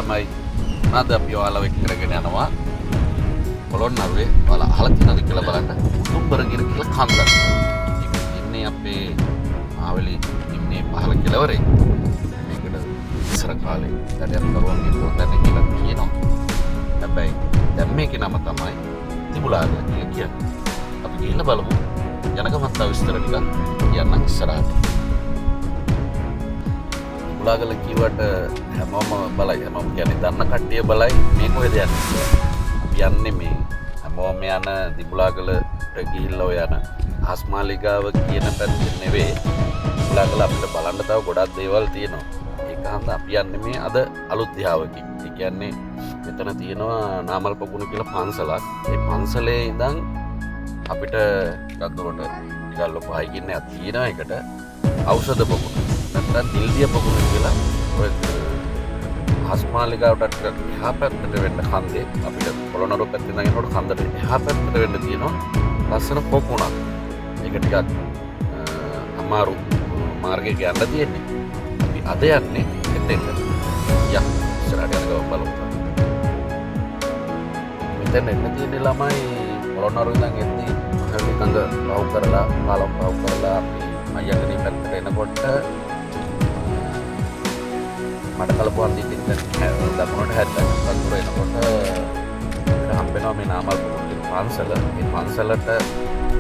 තමයි අද අපි ඔයාලව එක් කරගෙන යනවා පොළොන්නරුවේ. ඔයාලා අහලා තියෙනවද කියලා බලන්න. උතුම්බරගිර කියලා කන්දක්. ඒක ඉන්නේ අපේ ආවලි ඉන්නේ පහළ කෙළවරේ. මේකට ඉස්සර කාලේ දඩයන් කරුවන්ගේ පොතන්නේ කියලා කියනවා. හැබැයි දැන් මේකේ නම තමයි තිබුලාගල කියලා කියන්නේ. අපි ගිහිල්ලා බලමු. යනකමත් විස්තර ටිකක් කියන්න ඉස්සරහට. තිබුලාගල කිව්වට හැමෝම බලයි. හැමෝම කියන්නේ දන්න කට්ටිය බලයි මේ කොහෙද යන්නේ. අපි යන්නේ මේ හැමෝම යන තිබුලාගලට ගිහිල්ලා ඔය යන හස්මාලිගාව කියන පැත්තේ නෙවෙයි. තිබුලාගල අපිට බලන්න තව ගොඩක් දේවල් තියෙනවා. ඒක හන්ද අපි යන්නේ මේ අද අලුත් දිහාවකින්. ඒ කියන්නේ මෙතන තියෙනවා නාමල් පොකුණ කියලා පන්සලක්. ඒ පන්සලේ ඉඳන් අපිට ටිකක් දුරට ටිකක් ලොකු හයිකින් එකක් තියෙනවා. ඒකට ඖෂධ පොකුණ නැත්නම් දිල්දිය පොකුණ කියලා ඔය හස්මාලිගාවට ටිකක් එහා පැත්තට වෙන්න කන්දේ අපිට පොළොන්නරුව පැත්තෙන් ඉඳන් එනකොට කන්දට එහා පැත්තට වෙන්න තියෙනවා ලස්සන පොකුණක්. ඒක ටිකක් අමාරු මාර්ගයක යන්න තියෙන්නේ. අපි අද යන්නේ එතෙන්ට. ඉස්සරහට යන ගමන් බලමු. මෙතන එන්න තියෙන ළමයි පොළොන්නරුව ඉඳන් එද්දී මහවැලි කඳ පහු කරලා පාලම් පහු කරලා අපි මයංගනේ පැත්තට එනකොට මට කලපුවන් දිගින් දකුණට හැරිලා වතුර එනකොට හම්බෙනවා මේ නාමල් පොකුණ පන්සල. මේ පන්සලට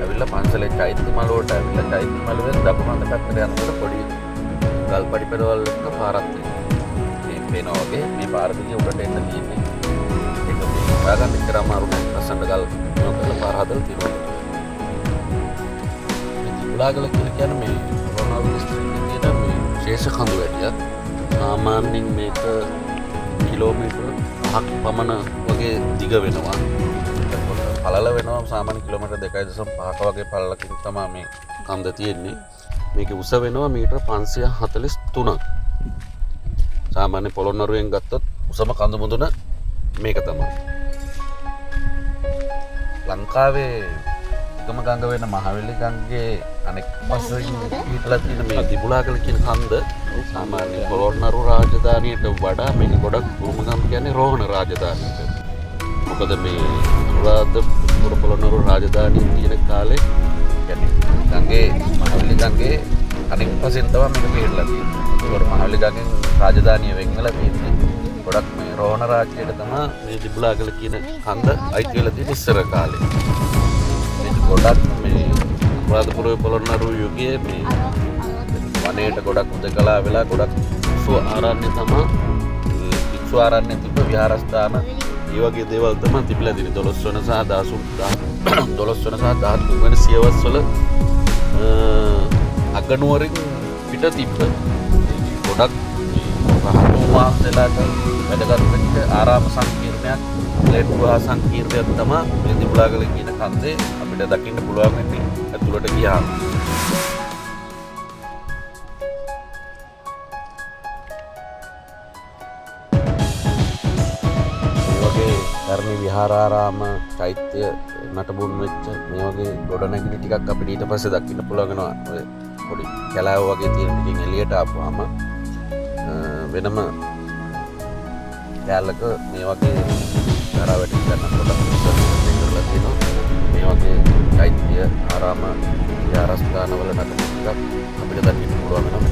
ඇවිල්ලා පන්සලේ චෛත්‍ය මළුවට ඇවිල්ලා චෛත්‍ය මළුවෙන් දකුණට පැත්තට යනකොට පොඩි ගල් පඩි පෙරවල් එක පාරක් තියෙනවා. මේ පේනවා වගේ මේ පාර දිගේ උඩට එන්න තියෙන්නේ. ඒක මේ හොයාගන්න ඉතර අමාරු නෑ. ලස්සනට ගල් කරලා පාර හදලා තියෙනවා. මේ තිබුලාගල කියලා කියන්නේ මේ පොළොන්නරුව දිස්ත්‍රික්කයේ තියෙන මේ ශේෂ කඳු වැටියක්. සාමාන්‍යයෙන් මේක කිලෝමීටර් 5ක් පමණ වගේ දිග වෙනවා. පළල වෙනවා සාමාන්‍ය කිලෝමීටර් 2.5ක වගේ පළලකින් තමයි මේ කන්ද තියෙන්නේ. මේකේ උස වෙනවා මීටර් 543ක්. සාමාන්‍ය පොළොන්නරුවෙන් ගත්තොත් උසම කඳු මුදුන මේක තමයි. ලංකාවේ එකම ගඟ වෙන මහවැලි ගඟේ අනෙක් පස්සෙන් හිටලා තියෙන මේ තිබුලාගල කියන කන්ද සාමාන්‍ය පොළොන්නරුව රාජධානියට වඩා මේක ගොඩක් උරුමගම් කියන්නේ රෝහණ රාජධානියට. මොකද මේ අනුරාධපුර පොළොන්නරුව රාජධානිය තියෙන කාලේ කියන්නේ ගඟේ මහවැලි ගඟේ අනෙක් පස්සෙන් තමයි මේක පිටලා තියෙන්නේ. ඒකට මහවැලි ගඟෙන් රාජධානිය වෙන් වෙලා තියෙන්නේ. ගොඩක් මේ රෝහණ රාජ්‍යයට තමයි මේ තිබුලාගල කියන කන්ද අයිති වෙලා තියෙන්නේ ඉස්සර කාලේ. ගොඩක් මේ අනුරාධපුර පොළොන්නරුව යුගයේ මේ වනයේට ගොඩක් උදකලා වෙලා ගොඩක් භික්ෂු ආරණ්‍ය තමයි භික්ෂු ආරණ්‍ය තිබ්බ විහාරස්ථාන ඒ වගේ දේවල් තමයි තිබිලා තියෙන්නේ 12 වන සහ 13 වෙනි සියවස් වල අගනුවරින් පිට තිබ්බ ගොඩක් රහතන් වහන්සේලාට වැදගත් වෙච්ච ආරාම සංකීර්ණයක් ලේට් ගුහා සංකීර්ණයක් තමයි මේ තිබුලාගල කියන කන්දේ අපිට දකින්න පුළුවන් වෙන්නේ ඇතුළට ගියාම. මේ වගේ ධර්ම විහාරාරාම චෛත්‍ය නටබුන් වෙච්ච මේ වගේ ගොඩනැගිලි ටිකක් අපිට ඊට පස්සේ දකින්න පුළුවන් වෙනවා. ඔය පොඩි කැලෑව වගේ තියෙන ටිකෙන් එළියට ආපුවාම වෙනම කැලලක මේ වගේ දරා වැටි ගන්න පොඩක් කරලා තියෙනවා. මේ වගේ චෛත්‍ය ආරාම විහාරස්ථානවල නටබුන් ටිකක් අපිට දකින්න පුළුවන් වෙනවා.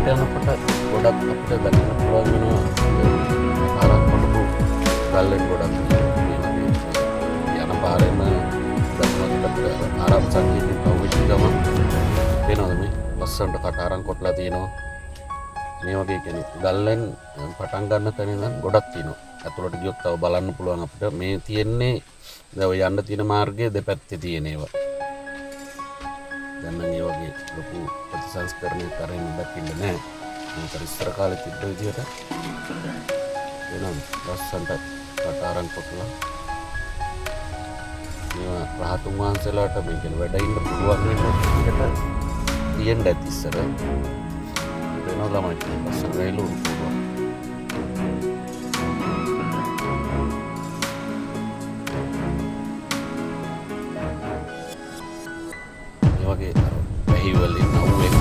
යනකොට ගොඩක් අපිට දකින්න පුළුවන් වෙනවා පාරක් කොටපු ගල්ලෙන් ගොඩක් මේ වගේ යන පාරෙම දක්නට අපිට ආරාම සංකීර්ණය පහුවෙච්ච ගමන් පේනවද මේ ලස්සනට කටාරම් කොටලා තියෙනවා. මේ වගේ කෙනෙක් ගල්ලෙන් පටන් ගන්න තැන ඉඳන් ගොඩක් තියෙනවා. ඇතුළට ගියොත් තව බලන්න පුළුවන් අපිට. මේ තියෙන්නේ දැන් ඔය යන්න තියෙන මාර්ගයේ දෙපැත්තේ තියෙන ඒවා. දැන් නම් ඒ වගේ ලොකු ප්‍රතිසංස්කරණයක් කරගෙන දකින්න නැහැ. මේක ඉස්සර කාලේ තිබ්බ විදිහට වෙනම් ලස්සන්ට කටාරම් කොටලා මේවා රහතුන් වහන්සේලාට මේ කියන වැඩ ඉන්න පුළුවන් වෙන විදිහට තියෙන්න ඇති ඉස්සර වෙනවා ළමයි ලස්සන වෙලු මේ වගේ වැහිවලින් නවුවෙන්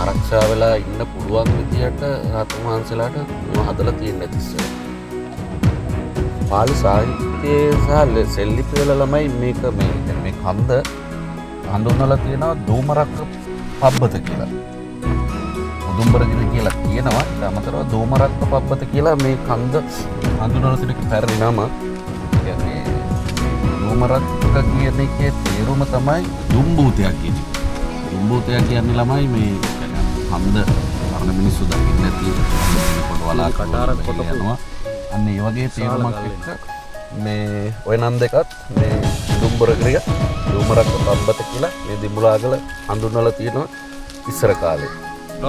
ආරක්ෂා වෙලා ඉන්න පුළුවන් විදිහට රහතුන් වහන්සේලාට මේවා හදලා තියෙන්න ඇති ඉස්සර පාලි සාහිත්‍යයේ සහ සෙල්ලිපි වල ළමයි මේක මේ කන්ද හඳුන්වලා තියෙනවා දෝමරක්ක පබ්බත කියලා. උදුම්බරගිරි කියලා කියනවා. ඊට අමතරව දෝමරක්ක පබ්බත කියලා මේ කන්ද හඳුන්වලා තියෙන පැරණි නම. කියන්නේ දෝමරක්ක කියන එකේ තේරුම තමයි දුම්බූතයක් කියන්නේ. දුම්බූතයක් කියන්නේ ළමයි මේ කන්ද අරන මිනිස්සු දකින්න නැති කොට වලා කටාරක් කොට යනවා. අන්න ඒ වගේ තේරුමක් එක්ක මේ ඔය නම් දෙකත් මේ දුම්බරගිරිය දෝමරක්ක පබ්බත කියලා මේ දිඹුලාගල හඳුන්වලා තියෙනවා ඉස්සර කාලේ.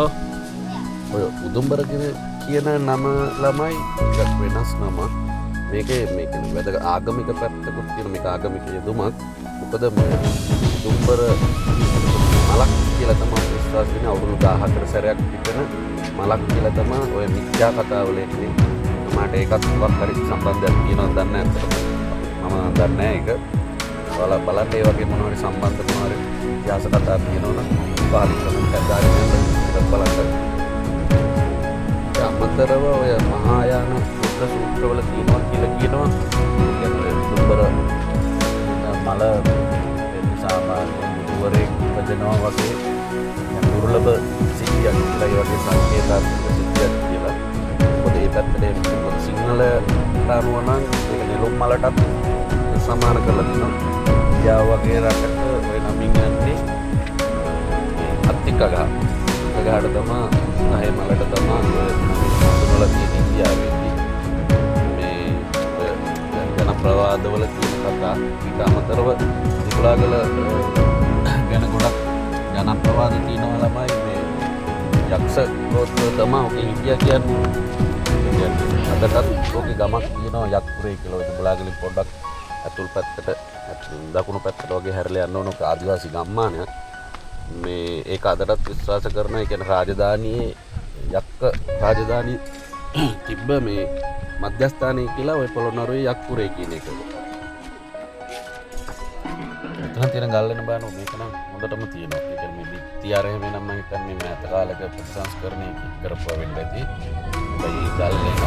ඔව්. ඔය උදුම්බරගිරිය කියන නම ළමයි ටිකක් වෙනස් නම. මේකේ වැදගත් ආගමික පැත්තකුත් තියෙන මේක ආගමික යෙදුමක්. මොකද මේ දුම්බර මලක් කියලා තමයි විශ්වාස වෙන අවුරුදු 14 සැරයක් පිටන මලක් කියලා තමයි ඔය මිත්‍යා කතාවල එන්නේ. මට ඒකත් මොකක් හරි සම්බන්ධයක් තියෙනවද දන්නේ නැහැ. මම දන්නේ නැහැ ඒක. ඔයාලා බලන්න ඒ වගේ මොනවා හරි සම්බන්ධ මොනවා හරි ඉතිහාස කතා තියෙනවනම් පාලි ක්‍රමයක් දාගෙන යන්න බලන්න. අමතරව ඔය මහායාන බුද්ධ සූත්‍රවල තියෙනවා කියලා කියනවා. කියන්නේ දුම්බර මල සාමාන්‍ය බුදුවරේ උපදිනවා වගේ දුර්ලභ සිද්ධියක් කියලා ඒ වගේ සංකේතාත්මක සිද්ධියක් කියලා. මොකද ඒ පැත්තේ සිංහල අනුව නම් ඒක නෙළුම් මලටත් සමාන කරලා තියෙනවා. යා වගේ රටක ඔය නමින් යන්නේ අත්තික ගහ. ගහට තමයි නහය මලට තමයි ඔය හඳුනලා තියෙන ඉන්දියාවේදී මේ ජන ප්‍රවාදවල තියෙන කතා. ඊට අමතරව දිගුලාගල ගැන ගොඩක් ජන ප්‍රවාද තියෙනවා ළමයි මේ යක්ෂ ගෝත්‍රය තමයි ඔකේ හිටියා කියන්නේ. අදටත් ඔකේ ගමක් තියෙනවා යක්පුරේ කියලා. ඔය දිගුලාගලින් පොඩ්ඩක් ඇතුල් පැත්තට දකුණු පැත්තට වගේ හැරලා යන්න ඕන ආදිවාසී ගම්මානයක්. මේ ඒක අදටත් විශ්වාස කරන ඒ කියන්නේ රාජධානියේ යක්ක රාජධානී තිබ්බ මේ මධ්‍යස්ථානයේ කියලා ඔය පොළොන්නරුවේ යක්පුරේ කියන එක. එතන තියෙන ගල්ලෙන බාන මේක නම් හොඳටම තියෙනවා. ඒ කියන්නේ මේ දිත්‍යාරේ වෙනම මම හිතන්නේ මේ අත කාලෙක ප්‍රතිසංස්කරණය කරපුවා වෙන්න ඇති. මේ ගල්ලෙන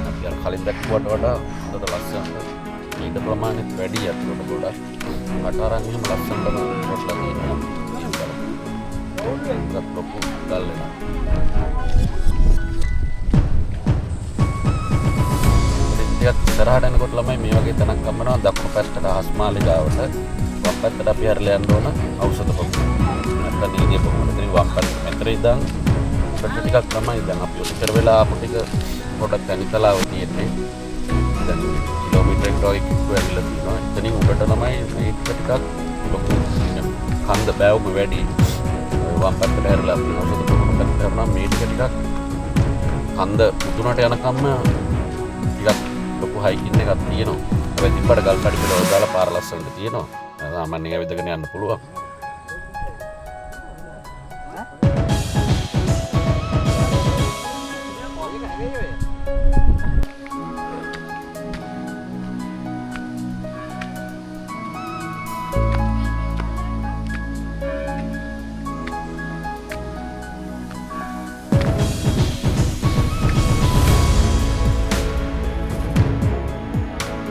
අපි අර කලින් දැක්කුවට වඩා හොඳට ලස්සනට ඊට ප්‍රමාණෙත් වැඩි අතුරට ගොඩක් කටාරම් එහෙම ලස්සනටම කොටලා තියෙනවා. ඒක ලොකු ගල්ලෙන. ටිකක් ඉස්සරහට යනකොට ළමයි මේ වගේ තැනක් හම්බෙනවා. දකුණු පැත්තට හස්මාලිගාවට වම් පැත්තට අපි හැරලා යන්න ඕන ඖෂධ පොකුණ. නැත්නම් නීතිය පොකුණ. ඉතින් වම් පැත්ත මෙතන ඉඳන් ටිකක් තමයි දැන් අපි උත්තර වෙලා ආපු ටික පොඩක් තනිතලාව තියෙන්නේ. දැන් කිලෝමීටර් එකක් වැඩිලා තියෙනවා. එතනින් උඩට තමයි මේ ටිකක් ලොකු කන්ද බෑවුම වැඩි. වම් පැත්තට හැරලා අපි ඖෂධ පොකුණ පැත්තට යනවා. මේ ටිකක් කන්ද මුදුනට යනකම්ම ටිකක් ලොකු හයිකින් එකක් තියෙනවා. හැබැයි තිබ්බට ගල් කඩි වල දාලා පාර ලස්සනට තියෙනවා. සාමාන්‍යයෙන් ඇවිදගෙන යන්න පුළුවන්.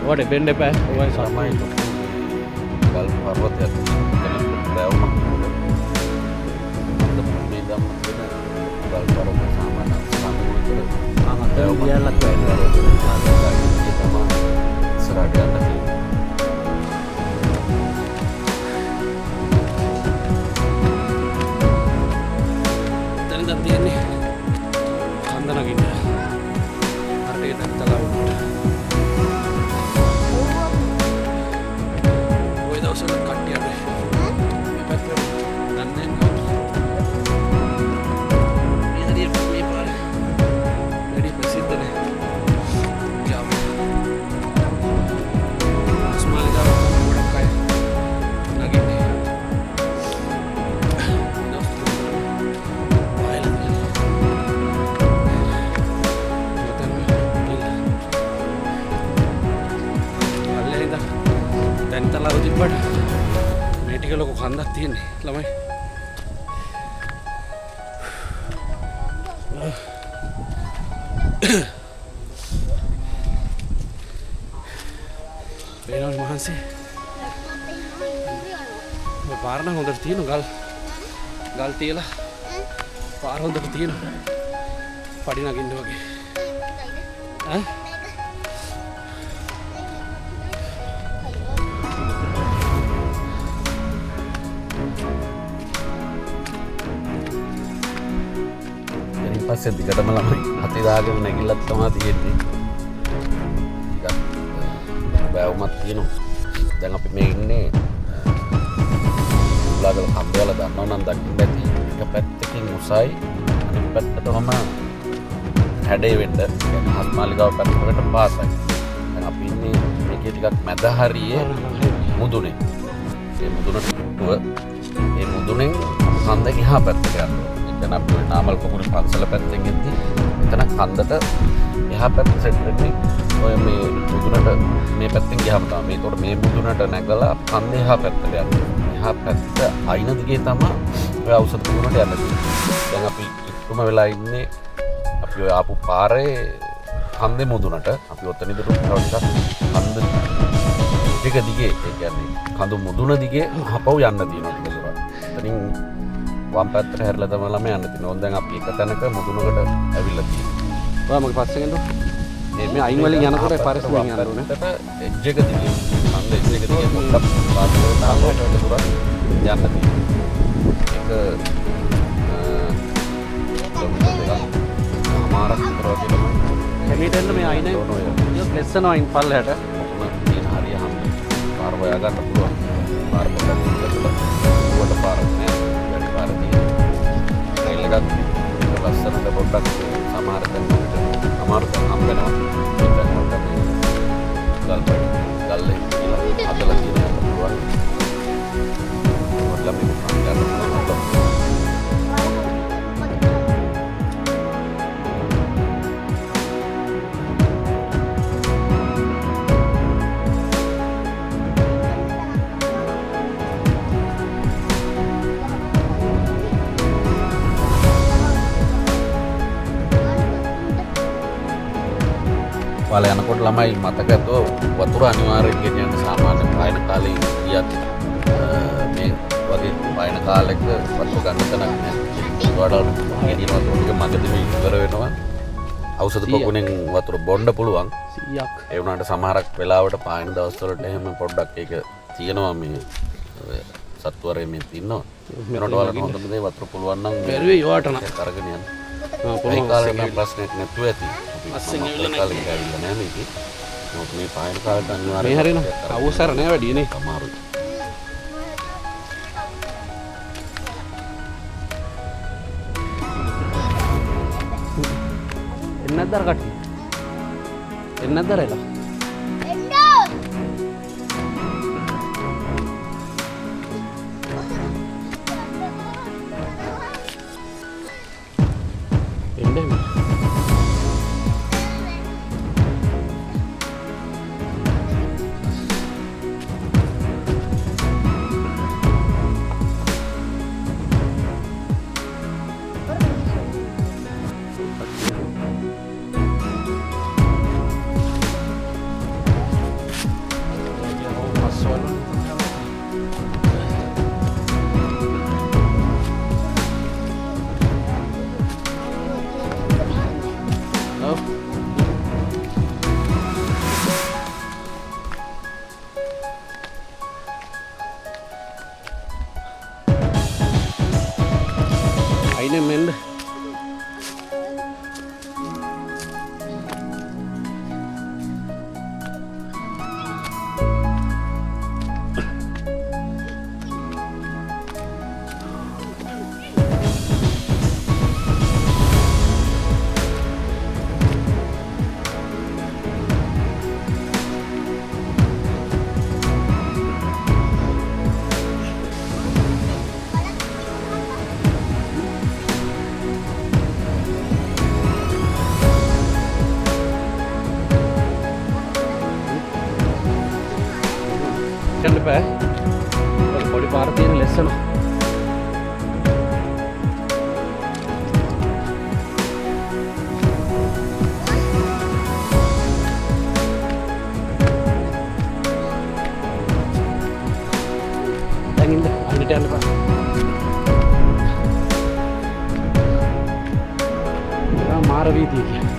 What a bend up, ඔය සමයි ගල් පර්වතයක් බෑවුමක් අද මේ දම් වෙන ගල් පර්වත සාමාන්‍ය සම්මුතිය බෑවුමක් කියලා තමයි ඉස්සරහට යන්න තියෙන්නේ. මේ ටික ලොකු කන්දක් තියෙන්නේ ළමයි. පේනවනේ මහන්සි. මේ පාර නම් හොඳට තියෙනවා ගල් තියලා පාර හොඳට තියෙනවා. පඩි නගින්න වගේ. ඈ පස්සේ දිගටම ළමයි හති දාගෙන නැගිල්ලත් තමයි තියෙන්නේ. ටිකක් බෑවුමක් තියෙනවා. දැන් අපි මේ ඉන්නේ උලාගල කම්බවල දන්නව නම් දකින්න ඇති. එක පැත්තකින් උසයි අනිත් පැත්තටම හැඩේ වෙන්න හස්මාලිගාව පැත්තට පාසයි. දැන් අපි ඉන්නේ මේකේ ටිකක් මැද හරියේ මුදුනේ. ඒ මුදුනෙන් කන්ද එහා පැත්තට යනවා. දැන් අපි නාමල් පොකුරු පන්සල පැත්තෙන් එද්දි එතන කන්දට එහා පැත්ත සෙට් වෙන්නේ ඔය මේ මුදුනට මේ පැත්තෙන් ගියාම තමයි. ඒතකොට මේ මුදුනට නැගලා කන්ද එහා පැත්තට යන්නේ. එහා පැත්ත අයින දිගේ තමයි ඔය ඖෂධ පොකුරට යන්නේ. දැන් අපි ඉක්ම වෙලා ඉන්නේ අපි ඔය ආපු පාරේ කන්දේ මුදුනට. අපි ඔතන ඉදට තව ටිකක් කන්ද ටික දිගේ ඒ කියන්නේ කඳු මුදුන දිගේ හපව් යන්න තියෙනවා ටික දුරක්. එතනින් වම් පැත්තට හැරිලා තමයි ළමයි යන්න තියෙන්නේ. ඕන් දැන් අපි එක තැනක මුදුනකට ඇවිල්ලා තියෙනවා. ඔයා මගේ පස්සෙන් එන්න. මේ අයින් වලින් යනකොට පරිස්සමෙන් යන්න ඕනේ. එජ් එක දිගේ කන්ද එජ් එක දිගේ පොඩ්ඩක් පාස්වර්ඩ් දාලා දුරක් යන්න තියෙනවා. අමාරක් කරවගේ ළමයි. හැමීට එන්න මේ අයිනේ යොත් ලෙස්සනවා අයින් පල්ලයට. මොකද තියෙන හරිය හැම පාර හොයා ගන්න පුළුවන්. පාර පොඩ්ඩක් උඩට පාර නෑ. ලස්සනට පොඩ්ඩක් සමහර තැන්වලට අමාරු තැන් හම්බ වෙනවා. ඒ තැන්වලට ගල් කියලා හදලා තියෙනවා පුළුවන්. ඔයාලා මේ ගන්න පුළුවන්. පාල යනකොට ළමයි මතක ඇතුව වතුර අනිවාර්යෙන් ගෙන යන්න. සාමාන්‍ය පායන කාලේ ගියත් මේ වගේ පායන කාලෙක වතුර ගන්න තැනක් නැහැ. ඒකට ගෙනියන වතුර ටික මගදී ඉවර වෙනවා. ඖෂධ පොකුණෙන් වතුර බොන්න පුළුවන් 100ක්. ඒ වුණාට සමහරක් වෙලාවට පායන දවස්වලට එහෙම පොඩ්ඩක් ඒක තියෙනවා මේ සත්වරේ මේ තියෙනවා. මෙනට වලට හොඳම දේ වතුර පුළුවන් නම් බැරුවේ යවට නම් අරගෙන යන්න. පුළුවන්. ඒ කාලේ නම් ප්‍රශ්නයක් නැතුව ඇති. අස්සෙන් කාලේ ගාවිලා නැහැ මේකේ. මොකද මේ පායන කාලේට අනිවාර්යයෙන් මේ හරියන අවසර නෑ වැඩි නේ. අමාරුයි. එන්නත් දර කට්ටිය. එන්නත් දරලා. අයිනේ මෙන්න වීදිය කියන්නේ.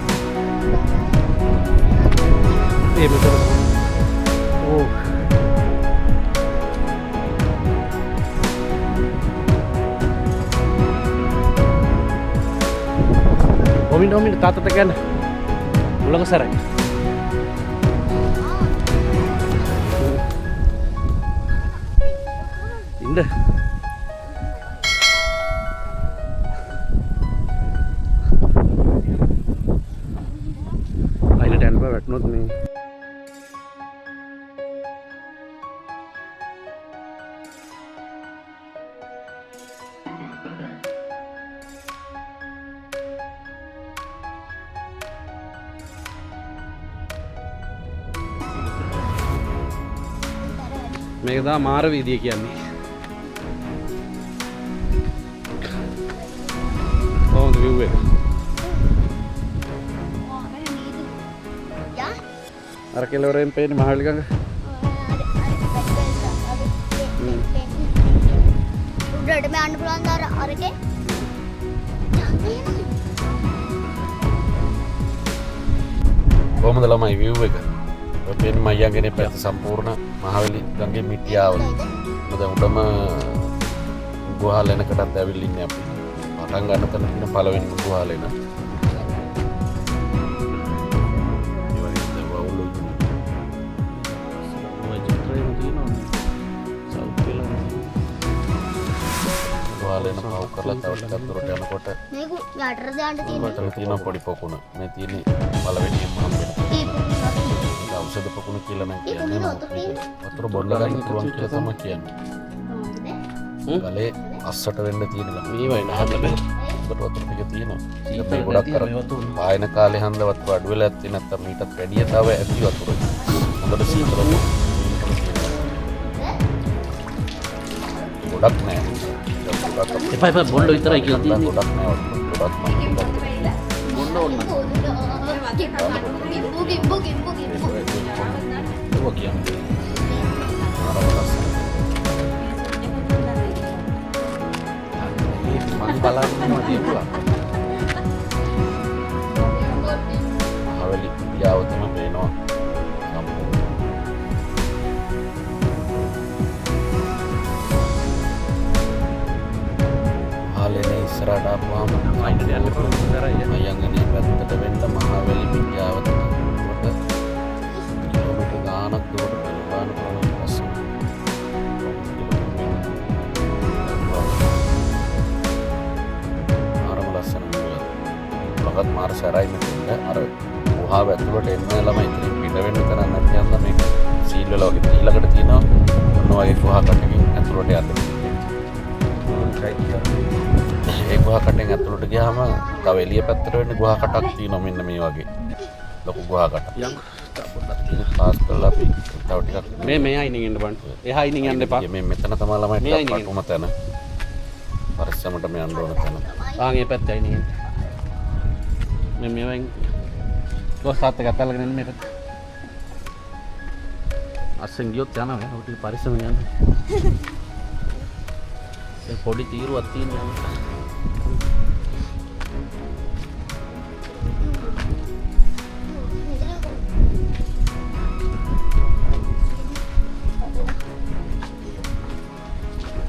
ඒ මෙතන. ඕ. ඔමින් තාත්තට කියන්න. උලක සරයි. ඉන්න. අයිලට යන්න බෑ වැටුනොත් මේ. මේක තමයි මාර වීදිය කියන්නේ. කොහොමද view එක? අර කෙළවරෙන් පේන්නේ මහවැලි ගඟ. උඩට යන්න පුළුවන් ද අරකේ? කොහොමද ළමයි view එක? ඔය පේන්නේ මයංගනේ පැත්ත සම්පූර්ණ මහවැලි ගඟේ මිටියාවල. මොකද උඩම ගුහාලෙනකටත් ඇවිල්ලා ඉන්නේ අපි. පටන් ගන්න තැන තියෙන පළවෙනි ගුහාලෙන. ගුහාලෙන පව කරලා තව ටිකක් දුරට යනකොට මේක යටට දාන්න තියෙනවා. මෙතන තියෙන පොඩි පොකුණ. මේ තියෙන්නේ පළවෙනිම හම්බෙන. ඖෂධ පොකුණ කියලා නම් කියන්නේ. වතුර බොන්න ගන්න පුළුවන් කියලා තමයි කියන්නේ. ගලේ අස්සට වෙන්න තියෙන ගම. මේවයි නහන්න බෑ. වතුර ටික තියෙනවා. මේ ගොඩක් අර පායන කාලේ හන්ද වතුර අඩු වෙලා ඇත්තේ නැත්තම් මීටත් වැඩිය තව ඇති වතුර. හොඳට සීතල ගොඩක් නෑ. එපා බොන්න විතරයි කියලා තියෙන්නේ. ගොඩක් නෑ වතුර. ගොඩක් නෑ. බොන්න ඕන. ඒක කියන්නේ. මං බලන්නවා තියුණා. මහවැලි පියාව තමයි පේනවා. මහලෙනේ ඉස්සරහට ආපුවාම අයින්ට යන්න පුළුවන් කරයි. මයංගනේ පැත්තට වෙන්න මහවැලි පියාව තමයි. කිලෝමීටර් ගානක් දුරට බලපාන ප්‍රමාණය පස්සේ. ලගත් මාර සැරයි මෙතන අර ගුහාව ඇතුළට එන්න ළමයි ඉතින් පිට වෙන්න තරම් නැති යන්න මේක සීල් වල වගේ ඊළඟට තියෙනවා ඔන්න වගේ ගුහා කටකින් ඇතුළට යන්න. ඒ ගුහා කටෙන් ඇතුළට ගියාම තව එළිය පැත්තට වෙන්න ගුහා කටක් තියෙනවා මෙන්න මේ වගේ ලොකු ගුහා කටක්. යම් පාස් කරලා අපි තව ටිකක් මේ අයිනින් එන්න බලන්න. එහා අයිනින් යන්න එපා. මේ මෙතන තමයි ළමයි ටිකක් පටුම තැන. පරිස්සමට මේ යන්න ඕන තැන. ආන් ඒ පැත්තයි අයිනින් එන්න. මේවෙන් ගොස්සත් එක අතල්ගෙන එන්න මේකට. අස්සෙන් ගියොත් යනවා නේ. ඔය ටික පරිස්සම යන්න. ඒ පොඩි තීරුවක් තියෙනවා.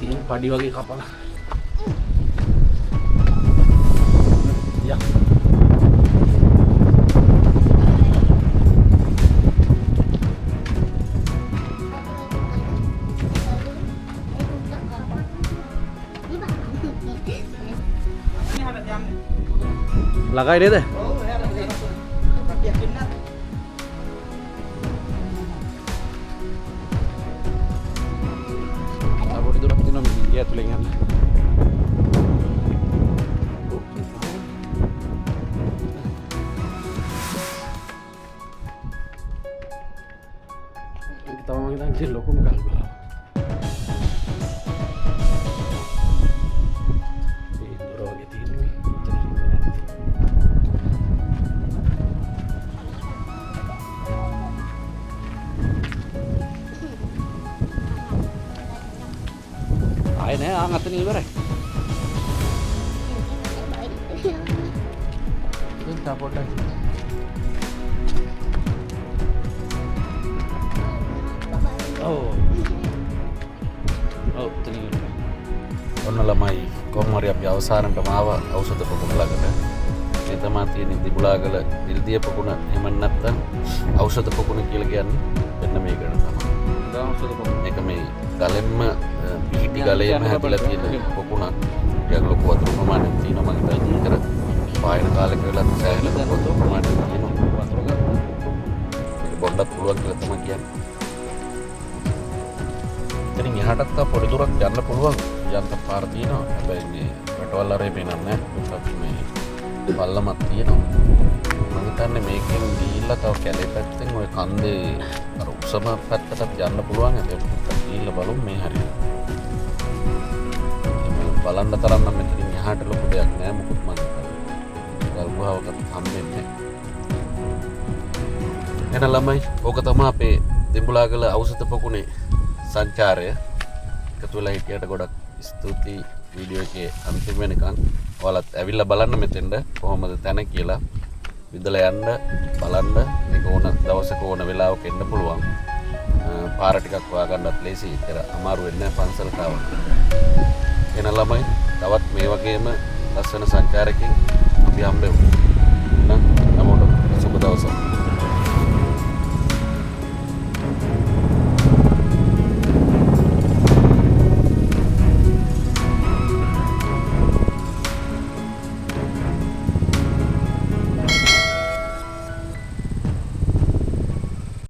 තියෙන පඩි වගේ කපලා. යා ලගයි නේද? අපොඩි දුරක් තියෙනවා මේ ඇතුලෙන් යන්න. ඒක තමයි මම හිතන්නේ ලොකුම ගල් ගහ. ඒ දුර වගේ තියෙන්නේ. ආයේ නෑ ආන් අතන ඉවරයි. පොඩ්ඩක්. ඔව්. ඔව් තනියම. ඔන්න ළමයි කොහොම හරි අපි අවසානටම ආවා ඖෂධ පොකුණ ළඟට. මේ තමයි තියෙන දිබුලාගල දිල්දිය පොකුණ එහෙම නැත්නම් ඖෂධ පොකුණ කියලා කියන්නේ මෙන්න මේකට තමයි. දාමසද පොකුණ. මේක මේ ගලෙන්ම පිහිටි ගලේම හැදිලා තියෙන පොකුණක්. ටිකක් ලොකු වතුර ප්‍රමාණයක් තියෙනවා මම හිතන්නේ විතර පායන කාලෙක වෙලා සෑහෙන වතුර ප්‍රමාණයක් තියෙනවා. වතුර ගන්න. මේක බොන්නත් පුළුවන් කියලා තමයි කියන්නේ. ඉතින් එහාටත් තා පොඩි දුරක් යන්න පුළුවන් යන්ත පාර තියෙනවා. හැබැයි මේ රටවල් අරේ පේනන්නේ නැහැ. මේ පල්ලමක් තියෙනවා. මම හිතන්නේ මේකෙන් ගිහිල්ලා තව කැලේ පැත්තෙන් ওই කන්දේ අර උසම පැත්තටත් යන්න පුළුවන්. ඒක ගිහිල්ලා බලමු මේ හරියට. බලන්න තරම් නම් මෙතනින් එහාට ලොකු දෙයක් නෑ මොකුත් මම ගල් ගුහාවකට හම්බෙන්නේ. එන ළමයි ඕක තමයි අපේ දිඹුලාගල ඖෂධ පොකුණේ සංචාරය. එකතු වෙලා හිටියට ගොඩක් ස්තුතියි වීඩියෝ එකේ අන්තිම වෙනකන්. ඔයාලත් ඇවිල්ලා බලන්න මෙතෙන්ද කොහොමද තැන කියලා. විදලා යන්න බලන්න. මේක ඕන දවසක ඕන වෙලාවක එන්න පුළුවන්. පාර ටිකක් හොයාගන්නත් ලේසි. ඒතර අමාරු වෙන්නේ නැහැ පන්සලට ආවම. එන ළමයි තවත් මේ වගේම ලස්සන සංචාරකකින් අපි හම්බෙමු.